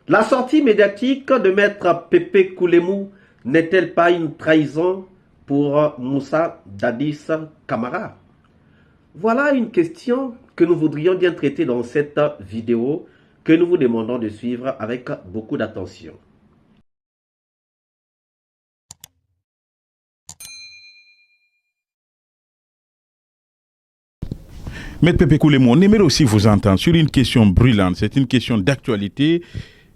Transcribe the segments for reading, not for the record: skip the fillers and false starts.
La sortie médiatique de Maître Pépé Koulemou n'est-elle pas une trahison pour Moussa Dadis Camara? Voilà une question que nous voudrions bien traiter dans cette vidéo que nous vous demandons de suivre avec beaucoup d'attention. Maître Pépé Koulemou, on aimerait aussi vous entendre sur une question brûlante, c'est une question d'actualité,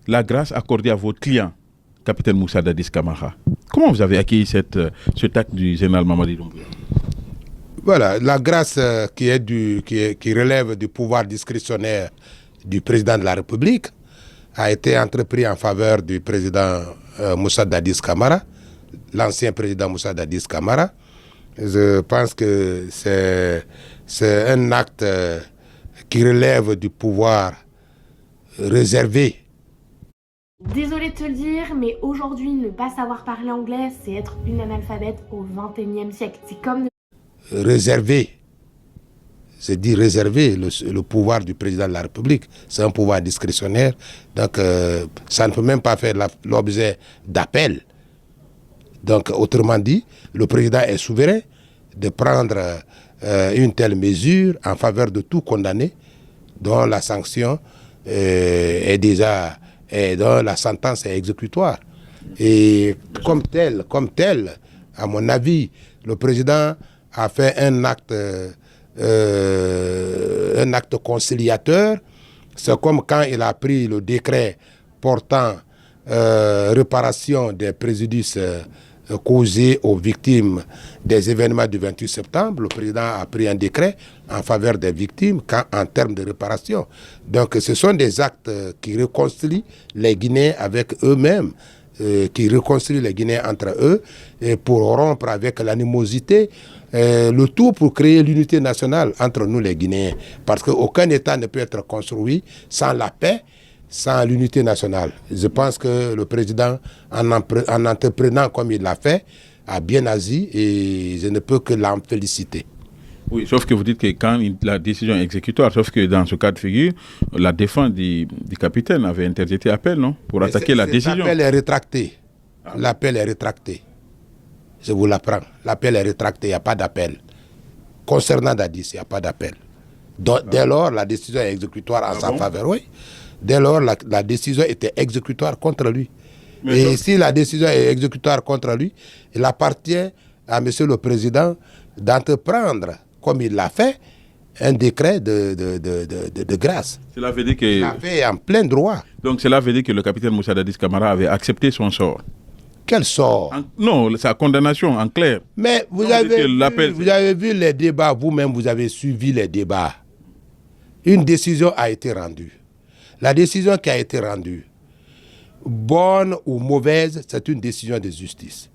la grâce accordée à votre client, capitaine Moussa Dadis Camara. Comment vous avez accueilli cet acte du général Mamadi Doumbouya? Voilà, la grâce qui relève du pouvoir discrétionnaire du président de la République a été entreprise en faveur du président Moussa Dadis Camara, l'ancien président Moussa Dadis Camara. Je pense que c'est un acte qui relève du pouvoir réservé. Désolée de te le dire, mais aujourd'hui, ne pas savoir parler anglais, c'est être une analphabète au XXIe siècle. C'est comme... Réservé. C'est dit réservé, le pouvoir du président de la République. C'est un pouvoir discrétionnaire. Donc, ça ne peut même pas faire l'objet d'appel. Donc, autrement dit, le président est souverain de prendre une telle mesure en faveur de tout condamné dont la sanction est déjà, dont la sentence est exécutoire. Et comme tel, à mon avis, le président a fait un acte conciliateur. C'est comme quand il a pris le décret portant réparation des préjudices causés aux victimes des événements du 28 septembre. Le président a pris un décret en faveur des victimes en termes de réparation. Donc ce sont des actes qui réconcilient les Guinéens avec eux-mêmes, qui réconcilient les Guinéens entre eux, et pour rompre avec l'animosité, le tout pour créer l'unité nationale entre nous les Guinéens. Parce qu'aucun État ne peut être construit sans la paix, sans l'unité nationale. Je pense que le président, en entreprenant comme il l'a fait, a bien agi et je ne peux que l'en féliciter. Oui, sauf que vous dites que quand la décision est exécutoire, sauf que dans ce cas de figure, la défense du capitaine avait interjeté appel, non? Pour attaquer la décision. L'appel est rétracté. L'appel est rétracté. Je vous l'apprends. L'appel est rétracté, il n'y a pas d'appel. Concernant Dadis, il n'y a pas d'appel. Dès lors, la décision est exécutoire en sa faveur, oui. Dès lors, la décision était exécutoire contre lui. Et si la décision est exécutoire contre lui, il appartient à M. le Président d'entreprendre, comme il l'a fait, un décret de grâce. Cela veut dire que... Il l'a fait en plein droit. Donc cela veut dire que le capitaine Moussa Dadis Camara avait accepté son sort. Quel sort? Non, sa condamnation en clair. Mais vous avez vu les débats, vous-même vous avez suivi les débats. Une décision a été rendue. La décision qui a été rendue, bonne ou mauvaise, c'est une décision de justice.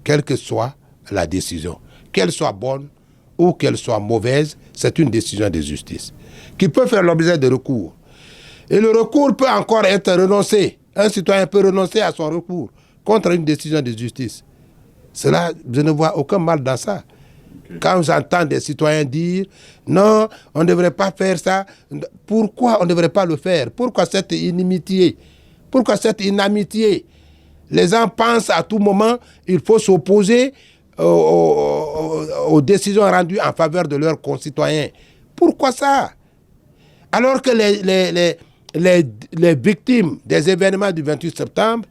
Quelle que soit la décision, qu'elle soit bonne ou qu'elle soit mauvaise, c'est une décision de justice qui peut faire l'objet de recours. Et le recours peut encore être renoncé. Un citoyen peut renoncer à son recours contre une décision de justice. Cela, je ne vois aucun mal dans ça. Quand j'entends des citoyens dire non, on ne devrait pas faire ça, pourquoi on ne devrait pas le faire? Pourquoi cette inimitié? Pourquoi cette inamitié? Les gens pensent à tout moment qu'il faut s'opposer aux décisions rendues en faveur de leurs concitoyens. Pourquoi ça? Alors que les victimes des événements du 28 septembre,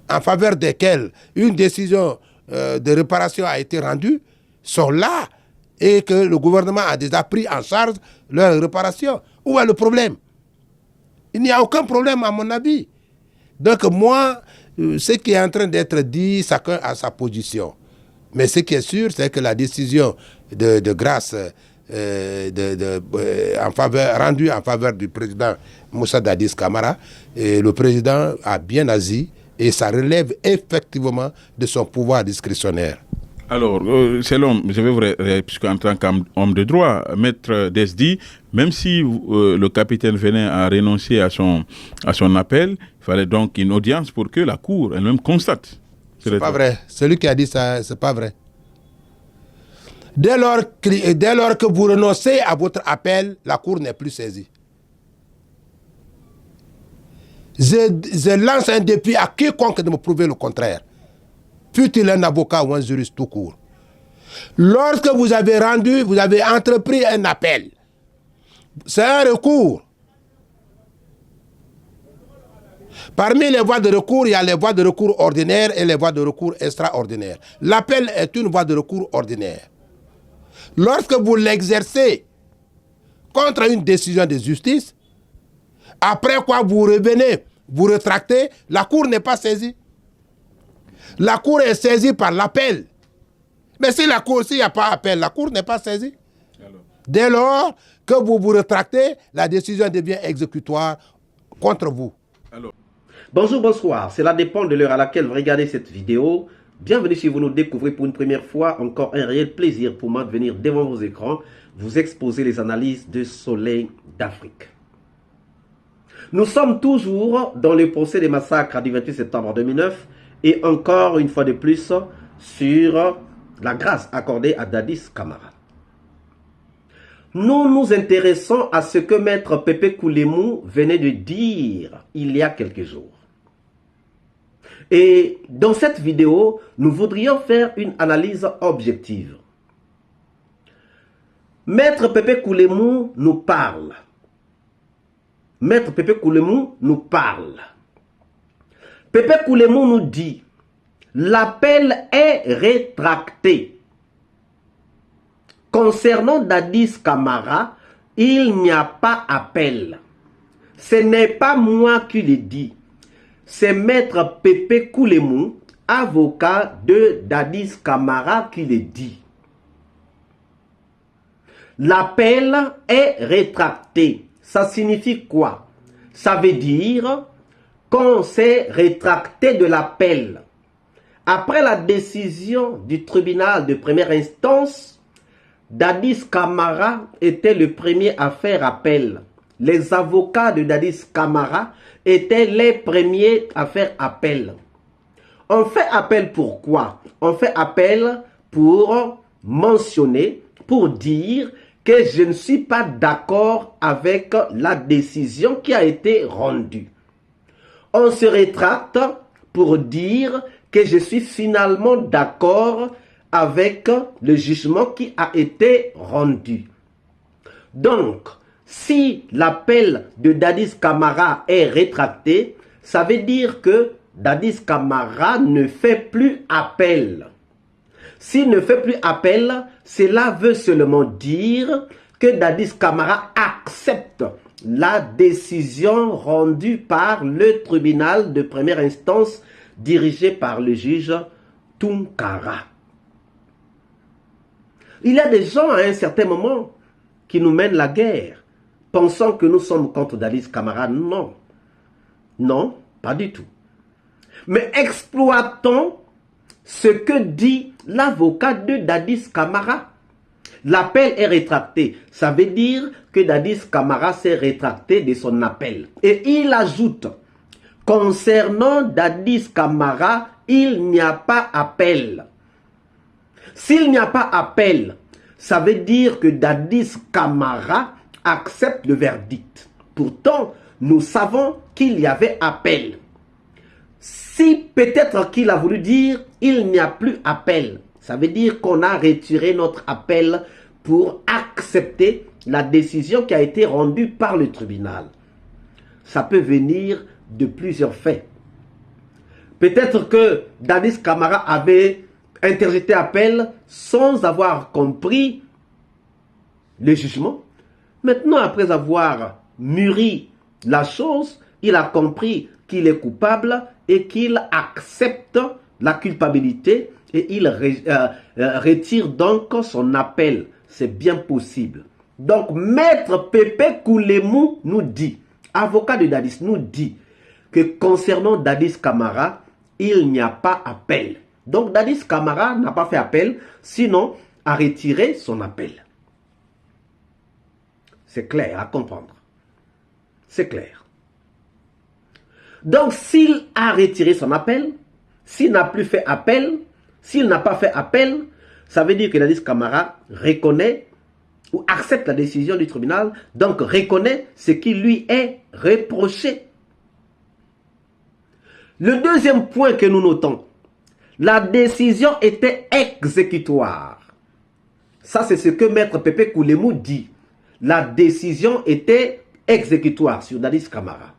en faveur desquels une décision de réparation a été rendue, sont là et que le gouvernement a déjà pris en charge leur réparation. Où est le problème? Il n'y a aucun problème à mon avis. Donc moi, ce qui est en train d'être dit, chacun a sa position. Mais ce qui est sûr, c'est que la décision de grâce rendue en faveur du président Moussa Dadis Camara, le président a bien agi et ça relève effectivement de son pouvoir discrétionnaire. Alors, selon, je vais vous puisqu'en tant qu'homme de droit, Maître Desdi, même si le capitaine venait à renoncer à son appel, il fallait donc une audience pour que la Cour elle-même constate. C'est pas vrai. Celui qui a dit ça, c'est pas vrai. Dès lors que vous renoncez à votre appel, la Cour n'est plus saisie. Je lance un défi à quiconque de me prouver le contraire. Fût-il un avocat ou un juriste tout court. Lorsque vous avez entrepris un appel, c'est un recours. Parmi les voies de recours, il y a les voies de recours ordinaires et les voies de recours extraordinaires. L'appel est une voie de recours ordinaire. Lorsque vous l'exercez contre une décision de justice, après quoi vous revenez, vous rétractez, la Cour n'est pas saisie. La Cour est saisie par l'appel. Mais si la Cour, s'il n'y a pas appel, la Cour n'est pas saisie. Alors. Dès lors que vous vous rétractez, la décision devient exécutoire contre vous. Alors. Bonjour, bonsoir. Cela dépend de l'heure à laquelle vous regardez cette vidéo. Bienvenue si vous nous découvrez pour une première fois. Encore un réel plaisir pour moi de venir devant vos écrans vous exposer les analyses de Soleil d'Afrique. Nous sommes toujours dans le procès des massacres du 28 septembre 2009 et encore une fois de plus sur la grâce accordée à Dadis Camara. Nous nous intéressons à ce que Maître Pépé Koulémou venait de dire il y a quelques jours. Et dans cette vidéo, nous voudrions faire une analyse objective. Maître Pépé Koulémou nous parle. Maître Pépé Koulémou nous parle. Pépé Koulémou nous dit, l'appel est rétracté. Concernant Dadis Camara, il n'y a pas appel. Ce n'est pas moi qui le dis. C'est Maître Pépé Koulémou, avocat de Dadis Camara, qui le dit. L'appel est rétracté. Ça signifie quoi? Ça veut dire qu'on s'est rétracté de l'appel. Après la décision du tribunal de première instance, Dadis Camara était le premier à faire appel. Les avocats de Dadis Camara étaient les premiers à faire appel. On fait appel pourquoi? On fait appel pour mentionner, pour dire que je ne suis pas d'accord avec la décision qui a été rendue. On se rétracte pour dire que je suis finalement d'accord avec le jugement qui a été rendu. Donc, si l'appel de Dadis Camara est rétracté, ça veut dire que Dadis Camara ne fait plus appel. S'il ne fait plus appel, cela veut seulement dire que Dadis Camara accepte la décision rendue par le tribunal de première instance dirigé par le juge Tunkara. Il y a des gens à un certain moment qui nous mènent la guerre, pensant que nous sommes contre Dadis Camara. Non, non, pas du tout. Mais exploitons ce que dit l'avocat de Dadis Camara. L'appel est rétracté. Ça veut dire que Dadis Camara s'est rétracté de son appel. Et il ajoute, concernant Dadis Camara, il n'y a pas appel. S'il n'y a pas appel, ça veut dire que Dadis Camara accepte le verdict. Pourtant, nous savons qu'il y avait appel. Si peut-être qu'il a voulu dire il n'y a plus appel, ça veut dire qu'on a retiré notre appel pour accepter la décision qui a été rendue par le tribunal. Ça peut venir de plusieurs faits. Peut-être que Dadis Camara avait interjeté appel sans avoir compris le jugement. Maintenant, après avoir mûri la chose, il a compris qu'il est coupable et qu'il accepte la culpabilité et il retire donc son appel. C'est bien possible. Donc, Maître Pépé Koulémou nous dit, avocat de Dadis, nous dit que concernant Dadis Camara, il n'y a pas appel. Donc, Dadis Camara n'a pas fait appel, sinon a retiré son appel. C'est clair à comprendre. C'est clair. Donc, s'il a retiré son appel, s'il n'a plus fait appel, s'il n'a pas fait appel, ça veut dire que Dadis Camara reconnaît ou accepte la décision du tribunal, donc reconnaît ce qui lui est reproché. Le deuxième point que nous notons, la décision était exécutoire. Ça, c'est ce que Maître Pépé Koulemou dit. La décision était exécutoire sur Dadis Camara.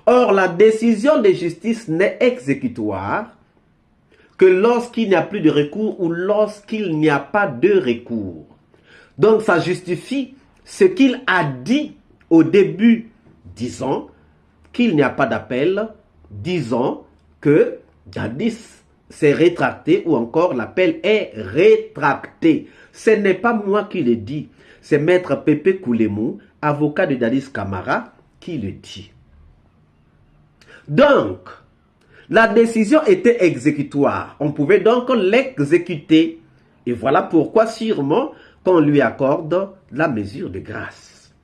Or, la décision de justice n'est exécutoire que lorsqu'il n'y a plus de recours ou lorsqu'il n'y a pas de recours. Donc, ça justifie ce qu'il a dit au début, disons qu'il n'y a pas d'appel, disons que Dadis s'est rétracté ou encore l'appel est rétracté. Ce n'est pas moi qui le dis, c'est Maître Pépé Koulemou, avocat de Dadis Camara, qui le dit. Donc, la décision était exécutoire. On pouvait donc l'exécuter. Et voilà pourquoi sûrement qu'on lui accorde la mesure de grâce.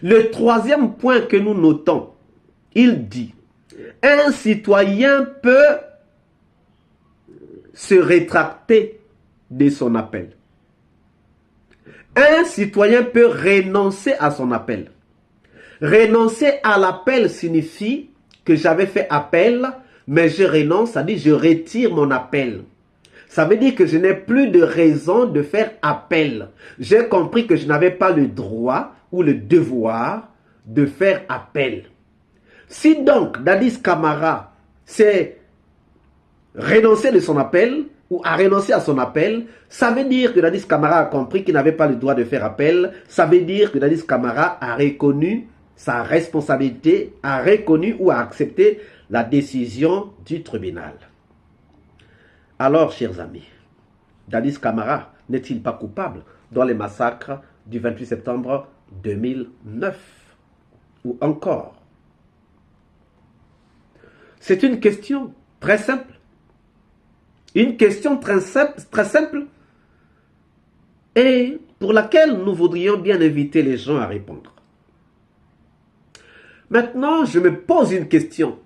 Le troisième point que nous notons, il dit, un citoyen peut se rétracter de son appel. Un citoyen peut renoncer à son appel. Renoncer à l'appel signifie que j'avais fait appel, mais je renonce, ça dit je retire mon appel. Ça veut dire que je n'ai plus de raison de faire appel. J'ai compris que je n'avais pas le droit ou le devoir de faire appel. Si donc Dadis Camara s'est renoncé de son appel ou a renoncé à son appel, ça veut dire que Dadis Camara a compris qu'il n'avait pas le droit de faire appel. Ça veut dire que Dadis Camara a reconnu sa responsabilité, a reconnu ou a accepté la décision du tribunal. Alors, chers amis, Dadis Camara n'est-il pas coupable dans les massacres du 28 septembre 2009? Ou encore? C'est une question très simple. Une question très simple et pour laquelle nous voudrions bien inviter les gens à répondre. Maintenant, je me pose une question.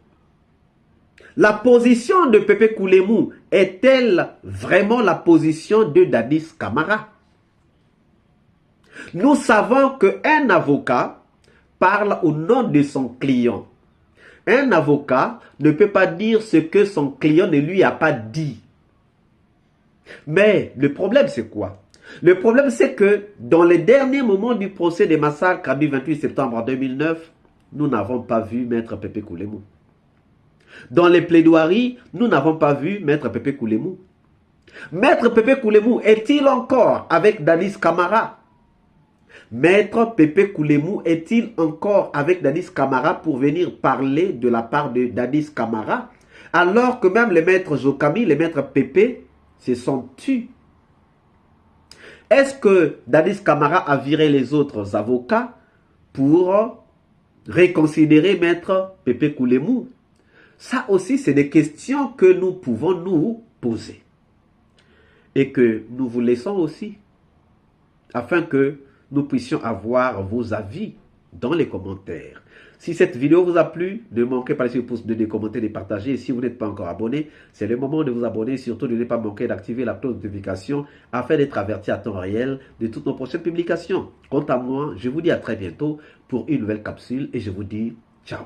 La position de Pépé Koulemou est-elle vraiment la position de Dadis Camara? Nous savons qu'un avocat parle au nom de son client. Un avocat ne peut pas dire ce que son client ne lui a pas dit. Mais le problème, c'est quoi? Le problème, c'est que dans les derniers moments du procès des massacres du 28 septembre 2009, nous n'avons pas vu Maître Pépé Koulemou. Dans les plaidoiries, nous n'avons pas vu Maître Pépé Koulemou. Maître Pépé Koulemou est-il encore avec Dadis Camara? Maître Pépé Koulemou est-il encore avec Dadis Camara pour venir parler de la part de Dadis Camara, alors que même les maîtres Jokami, les maîtres Pépé, se sont tus? Est-ce que Dadis Camara a viré les autres avocats pour reconsidérer Maître Pépé Koulemou? Ça aussi, c'est des questions que nous pouvons nous poser. Et que nous vous laissons aussi, afin que nous puissions avoir vos avis dans les commentaires. Si cette vidéo vous a plu, ne manquez pas de laisser le pouce bleu, de commenter, de partager. Et si vous n'êtes pas encore abonné, c'est le moment de vous abonner. Surtout, ne pas manquer d'activer la cloche de notification afin d'être averti à temps réel de toutes nos prochaines publications. Quant à moi, je vous dis à très bientôt pour une nouvelle capsule et je vous dis ciao.